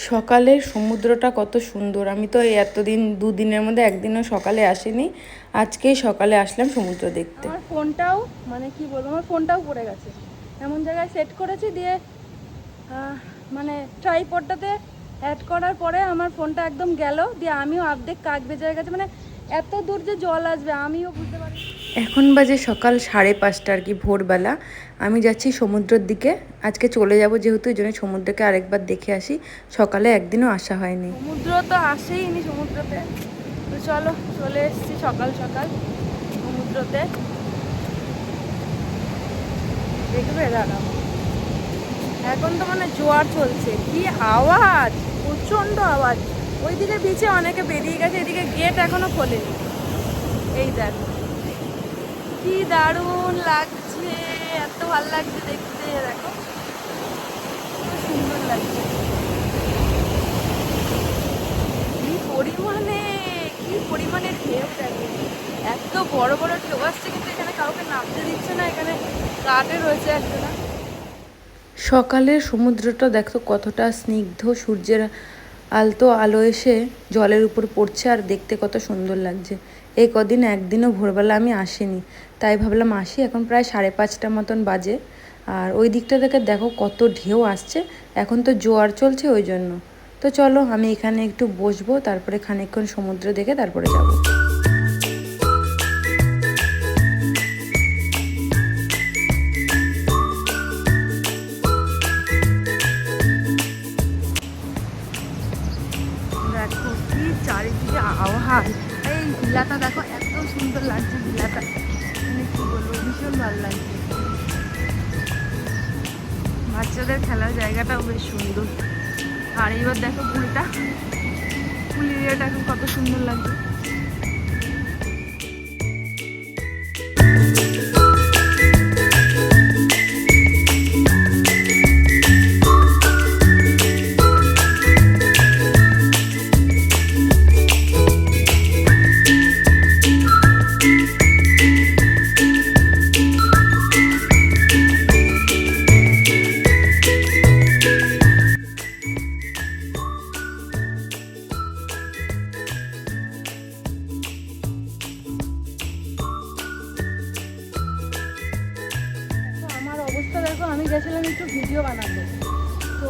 সকালের সমুদ্রটা কত সুন্দর। আমি তো এতদিন দুদিনের মধ্যে একদিনও সকালে আসিনি, আজকেই সকালে আসলাম সমুদ্র দেখতে। আমার ফোনটাও কি বলবো, আমার ফোনটাও পড়ে গেছে। এমন জায়গায় সেট করেছি দিয়ে ট্রাইপডটাতে অ্যাড করার পরে আমার ফোনটা একদম গেল, দিয়ে আমিও আর্ধেক কাক বেজে গেছে। এত দূর যে জল আসবে আমিও বুঝতে পারি। এখন বাজে সকাল 5:30 আর কি, ভোরবেলা। আমি যাচ্ছি সমুদ্রের দিকে, আজকে চলে যাব যেহেতু, এই জন্য সমুদ্রকে আরেকবার দেখে আসি। সকালে একদিনও আসা হয়নি। সমুদ্র তো আসেইনি সমুদ্রতে, তো চলো চলে এসেছি সকাল সকাল সমুদ্রতে। দেখবে দাঁড়াও, এখন তো জোয়ার চলছে, কি আওয়াজ, প্রচন্ড আওয়াজ। ওইদিকে বিচে অনেকে বেরিয়ে গেছে, এদিকে গেট এখনো খোলেনি। এই দেখো কি দারুণ লাগছে, এত ভালো লাগছে দেখতে। দেখো খুব সুন্দর লাগছে, কি পরিমাণে ঢেউ। দেখো এত বড় বড় ঢেউ আসছে, কিন্তু এখানে কাউকে নামতে দিচ্ছে না, এখানে গার্ডে রয়েছে একজনা। সকালের সমুদ্রটা দেখো কতটা স্নিগ্ধ, সূর্যের আলতো আলো এসে জলের উপর পড়ছে, আর দেখতে কত সুন্দর লাগছে। এই কদিন একদিনও ভোরবেলা আমি আসিনি, তাই ভাবলাম আসি। এখন প্রায় 5:30 মতন বাজে, আর ওই দিকটা থেকে দেখো কত ঢেউ আসছে। এখন তো জোয়ার চলছে ওই জন্য। তো চলো আমি এখানে একটু বসবো, তারপরে খানিকক্ষণ সমুদ্র দেখে তারপরে যাবো। দেখো কি চারিদিকে আওয়াজ। এই ভিলাটা দেখো এত সুন্দর লাগছে, ভিলাটা কি বলবো, ভীষণ ভালো লাগছে। বাচ্চাদের খেলার জায়গাটাও বেশ সুন্দর। আর এবার দেখো পুলটা, পুল এরিয়াটা এখন কত সুন্দর লাগছে। অবস্থা দেখো, আমি গেছিলাম একটু ভিডিও বানাতে, তো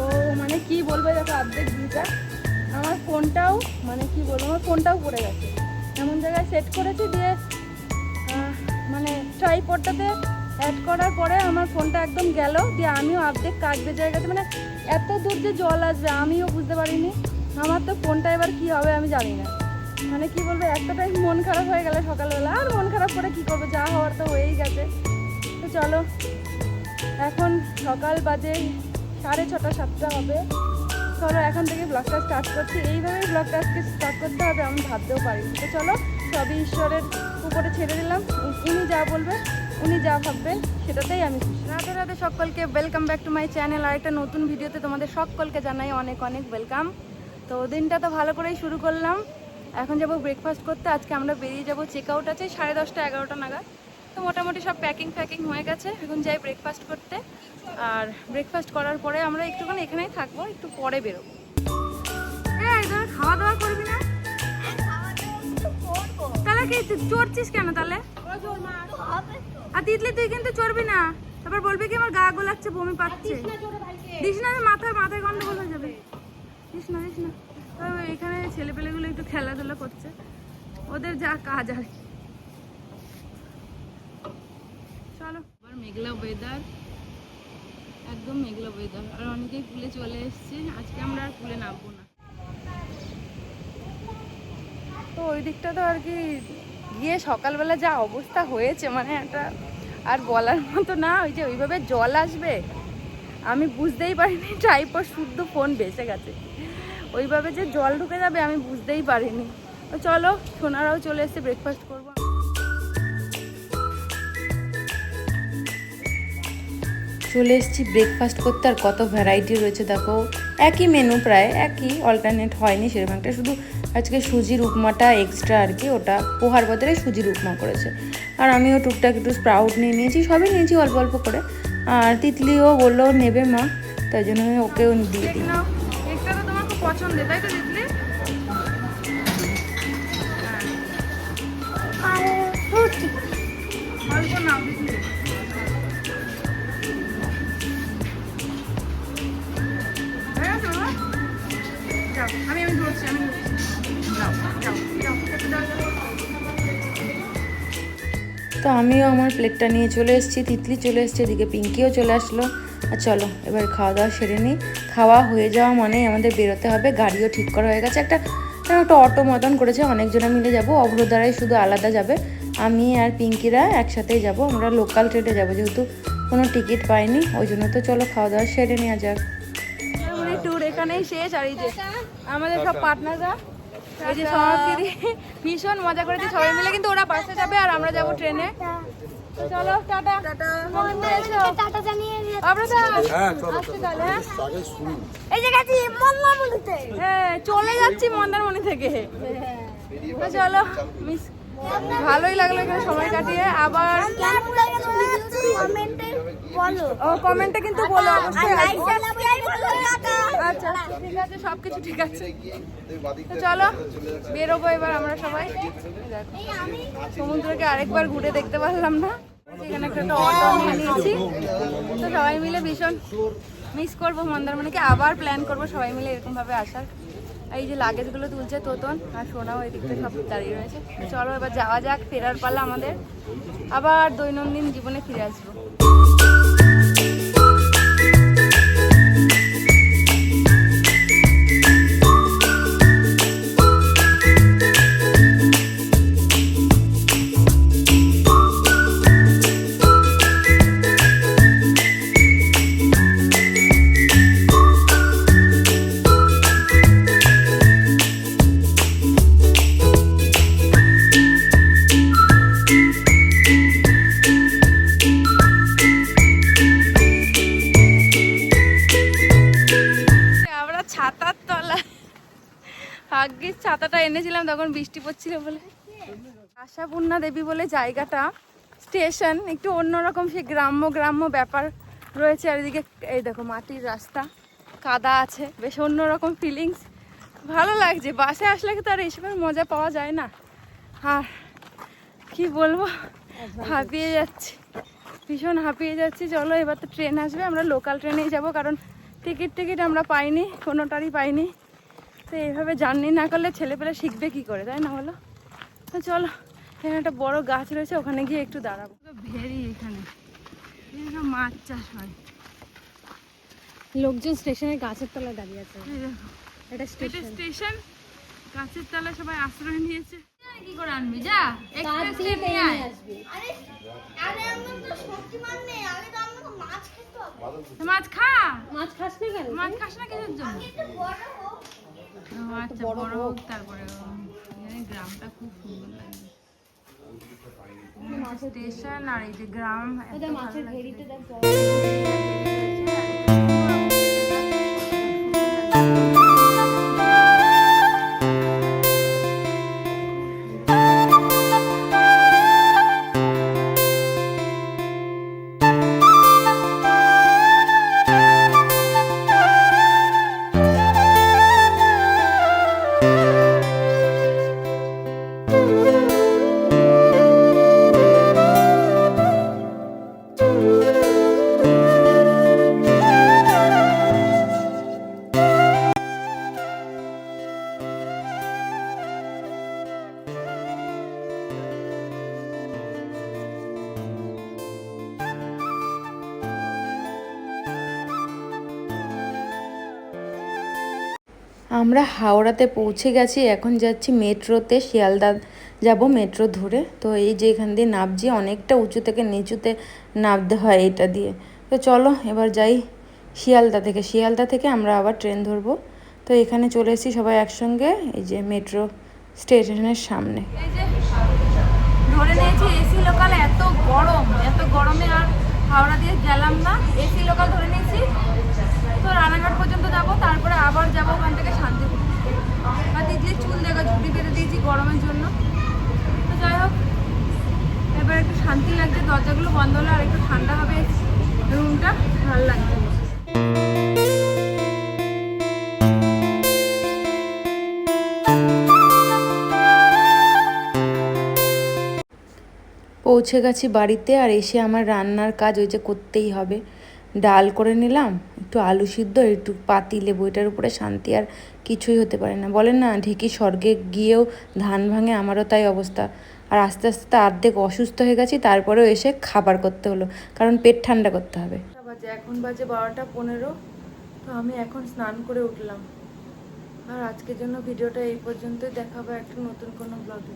কি বলবো, দেখো অর্ধেক ভিউটা। আমার ফোনটাও কি বলবো, আমার ফোনটাও পড়ে গেছে। এমন জায়গায় সেট করেছি দিয়ে ট্রাইপডটাতে অ্যাড করার পরে আমার ফোনটা একদম গেল, দিয়ে আমিও অর্ধেক কাক বেজে গেছে। এত দূর যে জল আসবে আমিও বুঝতে পারিনি। আমার তো ফোনটা এবার কি হবে আমি জানি না। কি বলবো, এতটাই মন খারাপ হয়ে গেল সকালবেলা। আর মন খারাপ করে কি করবো, যা হওয়ার তো হয়েই গেছে। তো চলো, এখন সকাল বাজে 6:30 7টা হবে। চলো এখন থেকে ব্লগটা স্টার্ট করছি। এইভাবেই ব্লগটা আজকে স্টার্ট করতে হবে আমি ভাবতেও পারি। তো চলো, সবই ঈশ্বরের উপরে ছেড়ে দিলাম, উনি যা বলবে, উনি যা ভাববে সেটাতেই আমি খুশি। রাধে রাধে সকলকে, welcome back to my channel. আর একটা নতুন ভিডিওতে তোমাদের সকলকে জানাই অনেক অনেক ওয়েলকাম। তো দিনটা তো ভালো করেই শুরু করলাম। এখন যাবো ব্রেকফাস্ট করতে। আজকে আমরা বেরিয়ে যাবো, চেক আউট আছে 10:30 11টা নাগাদ। তো মোটামুটি সব প্যাকিং হয়ে গেছে, এখন যাই ব্রেকফাস্ট করতে। আর ব্রেকফাস্ট করার পরে আমরা একটুখানি এখানেই থাকবো, একটু পরে বেরোবো। খাওয়া দাওয়া করবি না? তাহলে কি চড়ছিস কেন তাহলে? আর তিতলি তুই কিন্তু চড়বি না, তারপর বলবি কি আমার গা গোলাচ্ছে, বমি পাচ্ছে। দিস না, মাথায় গন্ডগোল হয়ে যাবে। দিস না। এখানে ছেলেপেলেগুলো একটু খেলাধুলা করছে, ওদের যা কাজ আর কি। চলো, আবার মেঘলা ওয়েদার, একদম মেঘলা ওয়েদার। আর অনেকেই পুলে চলে এসছে, আজকে আমরা আর পুলে নামবো না। তো ওই দিকটা তো আর কি গিয়ে সকালবেলা যা অবস্থা হয়েছে, এটা আর বলার মতো না। ওই যে ওইভাবে জল আসবে আমি বুঝতেই পারিনি, ট্রাইপড শুদ্ধ ফোন বেঁচে গেছে। ওইভাবে যে জল ঢুকে যাবে আমি বুঝতেই পারিনি। তো চলো, সোনারাও চলে এসছে, ব্রেকফাস্ট করবো। চলে এসেছি ব্রেকফাস্ট করতে, আর কত ভ্যারাইটি রয়েছে দেখো। একই মেনু, প্রায় একই, অল্টারনেট হয়নি সেরকম একটা। শুধু আজকে সুজির উপমাটা এক্সট্রা আর কি, ওটা পোহার বদলে সুজির উপমা করেছে। আর আমিও টুকটাক একটু স্প্রাউট নিয়ে নিয়েছি, সবই নিয়েছি অল্প অল্প করে। আর তিতলিও বললো নেবে মা, তাই জন্য আমি ওকেও দিয়ে দিই। এক্সট্রা তো তোমার খুব পছন্দের, তাই তো দিদি? অল্প নাও দিদি। আমি ধরছি, তো আমিও আমার প্লেটটা নিয়ে চলে এসেছি, তিতলি চলে এসছে, এদিকে পিঙ্কিও চলে আসলো। আর চলো এবার খাওয়া দাওয়া সেরে নিই। খাওয়া হয়ে যাওয়া মানেই আমাদের বেরোতে হবে। গাড়িও ঠিক করা হয়ে গেছে, একটা অটো মতন করেছে, অনেকজনে মিলে যাব। অভ্রদ্বারাই শুধু আলাদা যাবে, আমি আর পিঙ্কিরা একসাথেই যাব। আমরা লোকাল ট্রেনে যাব, যেহেতু কোনো টিকিট পাইনি, ওই জন্য। তো চলো খাওয়া দাওয়া সেরে নেওয়া যাক। ট্যুর এখানেই শেষ। আর এই যে আমাদের সব পার্টনাররা, এই যে সমাপ্তি ভীষণ মজা করেছে সবাই মিলে, কিন্তু ওরা বাসে যাবে আর আমরা যাব ট্রেনে। তো চলো টাটা। টাটা জানিয়ে এই যে গেছি মন্দারমণিতে। হ্যাঁ চলে যাচ্ছি মন্দারমণি থেকে। তো চলো মিস, ভালোই লাগলো এখানে সময় কাটিয়ে। আবার ও কমেন্টে কিন্তু বলো অবশ্যই। আচ্ছা ঠিক আছে, সবকিছু ঠিক আছে। তো চলো বেরোবো এবার আমরা সবাই। সমুদ্রকে আরেকবার ঘুরে দেখতে পারলাম না, এখানে একটা অটো নিয়ে নিয়েছি। তো সবাই মিলে ভীষণ মিস করবো মন্দারমণিকে। আবার প্ল্যান করবো সবাই মিলে এরকম ভাবে আসার। এই যে লাগেজগুলো তুলছে তোতন আর সোনাও এই দিকটা সব দাঁড়িয়ে রয়েছে। চলো এবার যাওয়া যাক, ফেরার পালা আমাদের। আবার দৈনন্দিন জীবনে ফিরে আসবো। ভাগ্যিস ছাতাটা এনেছিলাম, তখন বৃষ্টি পড়ছিল বলে। আশাপূর্ণা দেবী বলে জায়গাটা, স্টেশন একটু অন্যরকম, সে গ্রাম্য ব্যাপার রয়েছে। আর এদিকে এই দেখো মাটির রাস্তা, কাদা আছে, বেশ অন্যরকম ফিলিংস, ভালো লাগছে। বাসে আসলে তো আর এইসবের মজা পাওয়া যায় না। আর কি বলবো, হাঁপিয়ে যাচ্ছি, ভীষণ হাঁপিয়ে যাচ্ছি। চলো এবার তো ট্রেন আসবে, আমরা লোকাল ট্রেনেই যাব, কারণ টিকিট আমরা পাইনি, কোনোটারই পাইনি। তো এইভাবে জার্নি না করলে ছেলেপেলে শিখবে কি করে, তাই না বলো? তো চলো, এখানে একটা বড় গাছ রয়েছে, ওখানে গিয়ে একটু দাঁড়াবো। ভেরি এখানে মাছ চাষ হয়। লোকজন স্টেশনে গাছের তলায় দাঁড়িয়ে আছে। এটা স্টেশন, গাছের তলায় সবাই আশ্রয় নিয়েছে। কি করে আনবি, যা এক্সপ্রেস ট্রেন নিয়ে আয়। মাছ খা, মাছ খাস না কেন? মাছ খাস না কিসের জন্য? আচ্ছা বড় হোক তারপরে। গ্রামটা খুব সুন্দর লাগছে, স্টেশন আর এই যে গ্রাম। মাছের ভেড়িতে দেখ। আমরা হাওড়াতে পৌঁছে গেছি, এখন যাচ্ছি মেট্রোতে, শিয়ালদা যাব মেট্রো ধরে। তো এই যে এখান দিয়ে নামছি, অনেকটা উঁচু থেকে নিচুতে নামতে হয় এটা দিয়ে। তো চলো এবার যাই শিয়ালদা থেকে আমরা আবার ট্রেন ধরবো। তো এখানে চলে এসেছি সবাই একসঙ্গে, এই যে মেট্রো স্টেশনের সামনে। এই যে ধরে নিয়েছি এসি লোকাল, এত গরমে আর হাওড়া দিয়ে গেলাম না, এসি লোকাল ধরে নিয়েছি। তো রানাঘাট পর্যন্ত যাব, তারপরে আবার যাব ওখান থেকে শান্তিপুর। আর দিদির চুল দেখা ঝুড়ি বেঁধে দিয়েছি গরমের জন্য। তো যাই হোক, এবার একটু শান্তি লাগছে, দরজাগুলো বন্ধ হলে আর একটু ঠান্ডা হবে রুমটা, ভালো লাগবে। পৌঁছে গেছি বাড়িতে, আর এসে আমার রান্নার কাজ ওই যে করতেই হবে। ডাল করে নিলাম, একটু আলু সিদ্ধ, একটু পাতি লেবু, এটার উপরে শান্তি আর কিছুই হতে পারে না। বলেন না ঢেকি স্বর্গে গিয়েও ধান ভাঙে, আমারও তাই অবস্থা। আর আস্তে আস্তে অর্ধেক অসুস্থ হয়ে গেছি, তারপরেও এসে খাবার করতে হলো, কারণ পেট ঠান্ডা করতে হবে। এখন বাজে 12টা 15। তো আমি এখন স্নান করে উঠলাম। আর আজকের জন্য ভিডিওটা এই পর্যন্তই, দেখাবো একটা নতুন কোনো ব্লগে।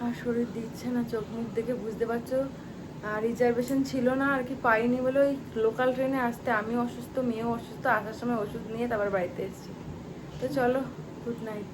আর শরীর দিচ্ছে না, চোখ মুখ দেখে বুঝতে পারছো। আর রিজার্ভেশন ছিল না আর কি, পাইনি বলে ওই লোকাল ট্রেনে আসতে, আমি অসুস্থ, মেয়েও অসুস্থ, আসার সময় ওষুধ নিয়ে তারপর বাড়িতে এসেছি। তো চলো, গুড নাইট।